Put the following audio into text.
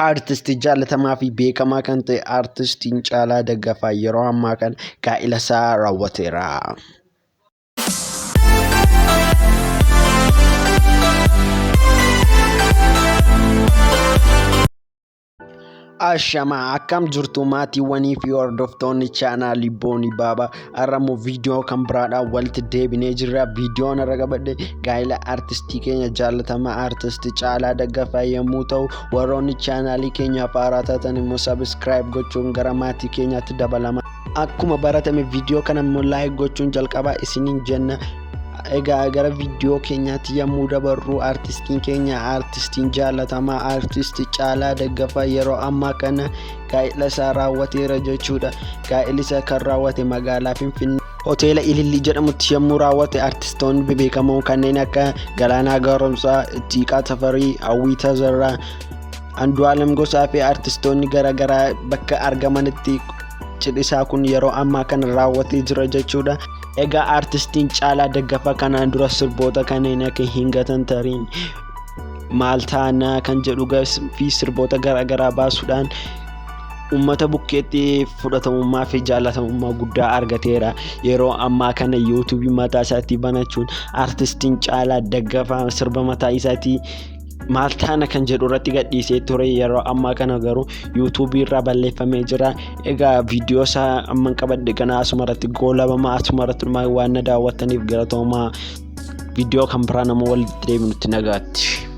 Artistii jaalatamaa fi beekamaa kan ta'e Artistiin Caalaa Daggafaa yeroo ammaa kana gaa'ela isaa raawwateera. Ashama akkam jirtu maatiiwwanii fi hordoftoonni chaanaalii Boonii Baabaa har'ammoo viidiyoo kan biraadhaan walitti deebinee jirra. Viidiyoon irra qabadhe gaa'ela artistii keenya jaalatamaa Artistii Caalaa Daggafaa yommuu ta'u, warroonni chaanaalii keenyaaf haaraa taatan immoo sabiskiraayib gochuun gara maatii keenyaatti dabalama. Akkuma baratame viidiyoo kana immoo laayik gochuun jalqabaa isiniin jenna. Egaa gara viidiyoo keenyaatti yommuu dabarru artistiin keenya artistiin jaalatamaa Artistii Caalaa Daggafaa yeroo ammaa kana gaa'ela isaa raawwateera jechuudha. Gaa'elli isaa kan raawwate magaalaa Finfinnee hoteela Ilillii jedhamutti yommuu raawwate artistoonni bebeekamoo kanneen akka Galaanaa Gaaromsaa, Ittiiqaa Tafarii, Hawwii Tazarraa, Andu'aalem Gosaa fi artistoonni garaagaraa bakka argamanitti cidhisaa kun yeroo ammaa kana raawwatee jira jechuudha. Egaa artistiin Caalaa Daggafaa kanaan dura sirboota kanneen akka Hingatan Tariin, Maaltaanaa kan jedhu fi sirboota garaagaraa baasuudhaan uummata bukkeetti fudhatamummaa fi jaalatamummaa guddaa argateera. Yeroo ammaa kana yuutuubii mataa isaatii banachuun artistiin Caalaa Daggafaa sirba mataa isaatii Maaltaana kan jedhu irratti gadhiisee ture. Yeroo ammaa kana garuu yuutuubii irraa balleeffamee jira. Egaa viidiyoo isaa amman qabadhe kana asuma irratti goolabamaa asuma irratti waan na daawwattaniif galatoomaa. Viidiyoo kan biraa nama walitti deebinutti nagaatti.